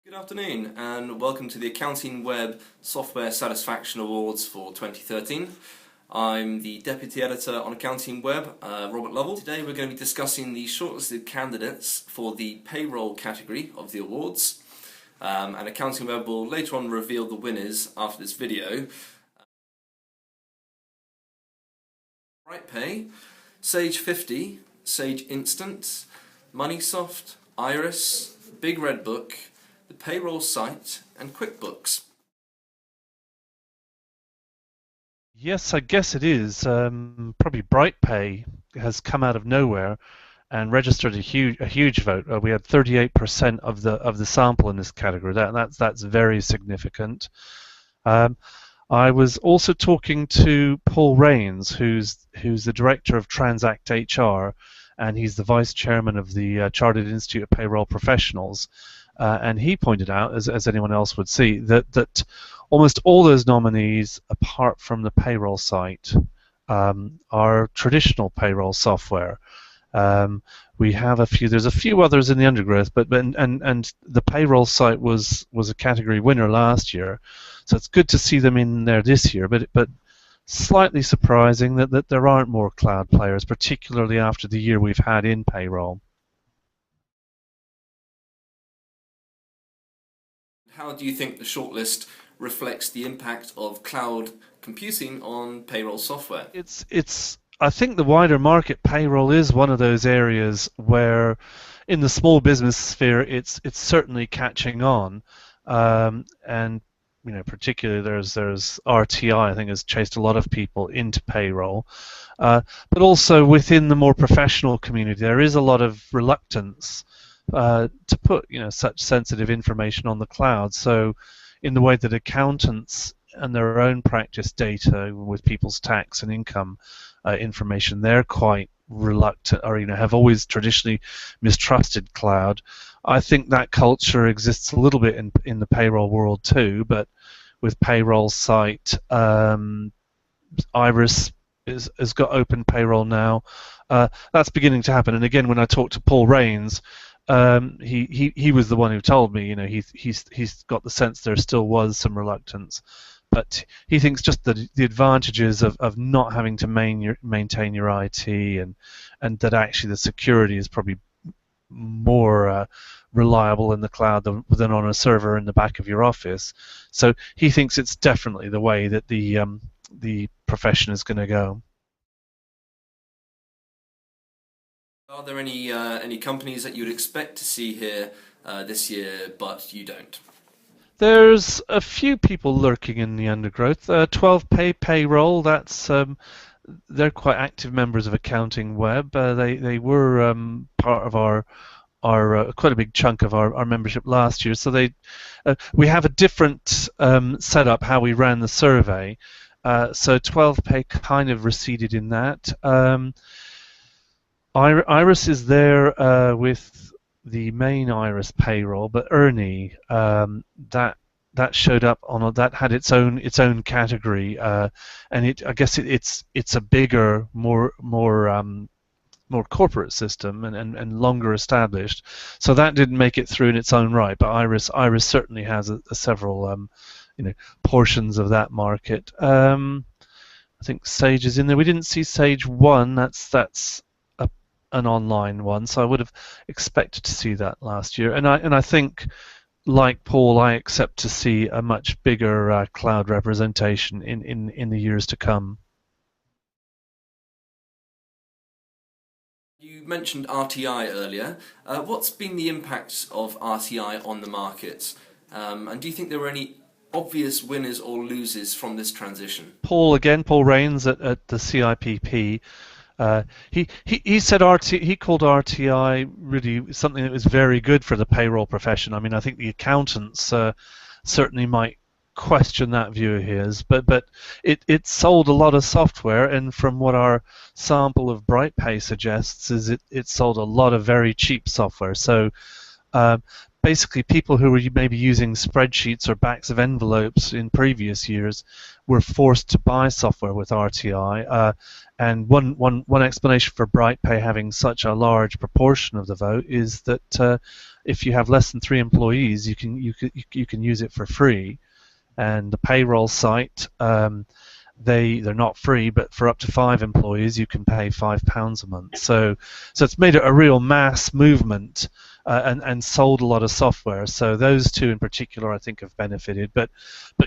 Good afternoon and welcome to the AccountingWEB Software Satisfaction Awards for 2013. I'm the Deputy Editor on AccountingWEB, Robert Lovell. Today we're going to be discussing the shortlisted candidates for the Payroll category of the awards, and AccountingWEB will later on reveal the winners after this video. BrightPay, Sage 50, Sage Instant, MoneySoft, Iris, Big Red Book, the Payroll site, and QuickBooks. Yes, I guess it is. Probably BrightPay has come out of nowhere and registered a huge vote. We had 38% of the sample in this category. That's very significant. I was also talking to Paul Rains, who's the director of Transact HR, and he's the vice chairman of the Chartered Institute of Payroll Professionals. And he pointed out, as anyone else would see, that almost all those nominees, apart from the payroll site, are traditional payroll software. We have a few. There's a few others in the undergrowth, but the payroll site was a category winner last year, so it's good to see them in there this year. But slightly surprising that there aren't more cloud players, particularly after the year we've had in payroll. How do you think the shortlist reflects the impact of cloud computing on payroll software? I think the wider market, payroll is one of those areas where, in the small business sphere, it's certainly catching on, and particularly there's RTI, I think, has chased a lot of people into payroll, but also within the more professional community, there is a lot of reluctance to put such sensitive information on the cloud. So in the way that accountants and their own practice data with people's tax and income information, they're quite reluctant, or have always traditionally mistrusted cloud. I think that culture exists a little bit in the payroll world too, but with payroll site, Iris has got open payroll now. That's beginning to happen. And again, when I talked to Paul Rains, he was the one who told me, he's got the sense there still was some reluctance, but he thinks just the advantages of not having to maintain your IT and that actually the security is probably more reliable in the cloud than on a server in the back of your office. So he thinks it's definitely the way that the profession is going to go. Are there any companies that you would expect to see here this year, but you don't? There's a few people lurking in the undergrowth. 12Pay Payroll, they're quite active members of AccountingWEB. They were part of our quite a big chunk of our membership last year. So we have a different setup how we ran the survey. So 12Pay kind of receded in that. Iris is there with the main Iris payroll, but Ernie, that showed up on that had its own category, and I guess it's a bigger, more corporate system and longer established, so that didn't make it through in its own right. But Iris certainly has several portions of that market. I think Sage is in there. We didn't see Sage 1. That's an online one, so I would have expected to see that last year. And I think, like Paul, I expect to see a much bigger cloud representation in the years to come. You mentioned RTI earlier. What's been the impact of RTI on the market? And do you think there were any obvious winners or losers from this transition? Paul Rains at the CIPP. He said he called RTI really something that was very good for the payroll profession. I mean, I think the accountants certainly might question that view of his, but it sold a lot of software, and from what our sample of BrightPay suggests, is it sold a lot of very cheap software. So basically people who were maybe using spreadsheets or backs of envelopes in previous years were forced to buy software with RTI. And one explanation for BrightPay having such a large proportion of the vote is that if you have less than 3 employees, you can use it for free. And the payroll site, they're not free, but for up to 5 employees, you can pay £5 a month. So it's made it a real mass movement and sold a lot of software. So those two in particular, I think, have benefited. But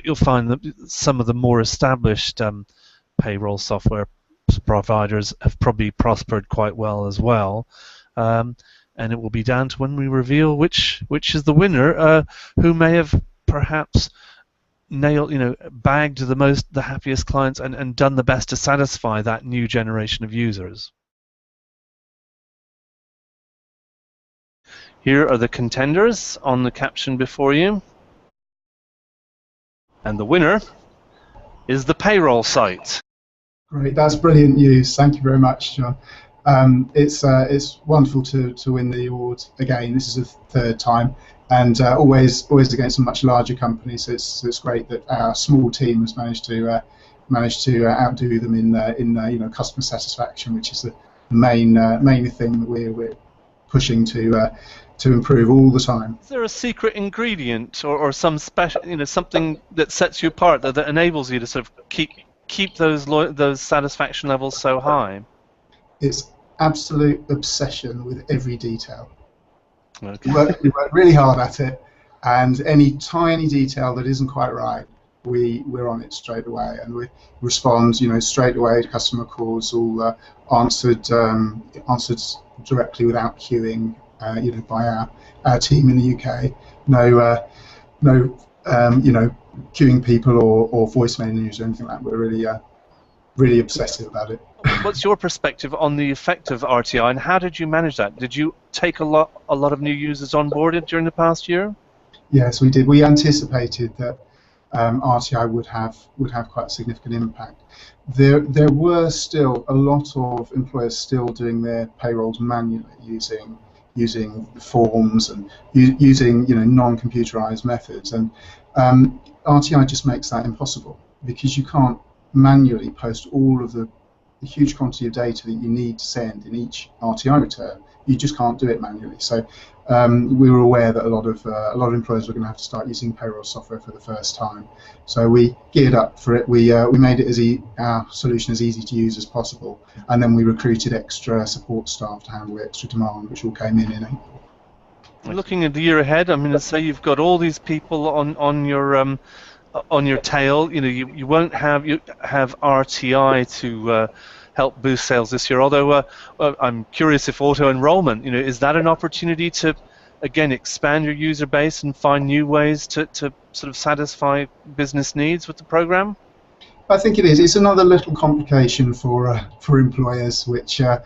you'll find that some of the more established payroll software providers have probably prospered quite well as well. And it will be down to when we reveal which is the winner, who may have perhaps bagged the happiest clients and done the best to satisfy that new generation of users. Here are the contenders on the caption before you. And the winner is the payroll site. Great, that's brilliant news. Thank you very much, John. It's wonderful to win the award again. This is the 3rd time, and always against a much larger company. So it's great that our small team has managed to outdo them in customer satisfaction, which is the main thing that we're pushing to improve all the time. Is there a secret ingredient or some special, something that sets you apart that enables you to sort of keep those satisfaction levels so high? It's absolute obsession with every detail. Okay. We work really hard at it, and any tiny detail that isn't quite right, we're on it straight away, and we respond straight away to customer calls, all answered directly without queuing, by our team in the UK. No queuing people or voice menus or anything like that. We're really obsessive about it. What's your perspective on the effect of RTI, and how did you manage that? Did you take a lot of new users on board during the past year? Yes, we did. We anticipated that RTI would have quite a significant impact. There were still a lot of employers still doing their payrolls manually, using forms and using non-computerized methods, and RTI just makes that impossible, because you can't manually post all of the huge quantity of data that you need to send in each RTI return. You just can't do it manually. So we were aware that a lot of employers were going to have to start using payroll software for the first time. So we geared up for it. We made it our solution as easy to use as possible, and then we recruited extra support staff to handle the extra demand, which all came in April. Looking at the year ahead, I mean, let's say you've got all these people on your tail. You won't have RTI to help boost sales this year. Although I'm curious if auto enrollment, is that an opportunity to again expand your user base and find new ways to sort of satisfy business needs with the program? I think it is. It's another little complication for employers, which our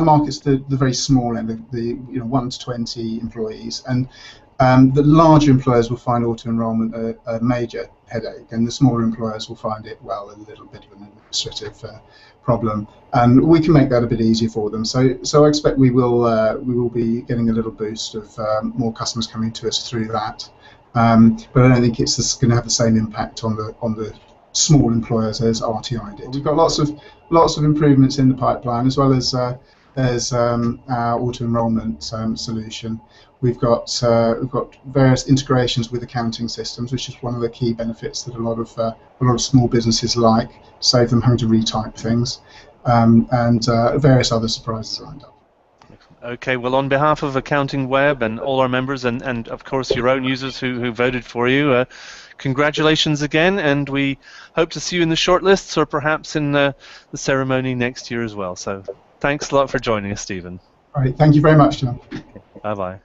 market's the very small end, the 1 to 20 employees, and the larger employers will find auto enrollment a major headache, and the smaller employers will find it, well, a little bit of an administrative problem, and we can make that a bit easier for them. So I expect we will be getting a little boost of more customers coming to us through that, but I don't think it's going to have the same impact on the small employers as RTI did. We've got lots of improvements in the pipeline, as well as our auto enrollment solution. We've got various integrations with accounting systems, which is one of the key benefits that a lot of small businesses like, save them having to retype things, and various other surprises lined up. Okay, well, on behalf of AccountingWEB and all our members, and of course your own users who voted for you, congratulations again, and we hope to see you in the shortlists, or perhaps in the ceremony next year as well. So thanks a lot for joining us, Stephen. All right, thank you very much, John. Bye-bye.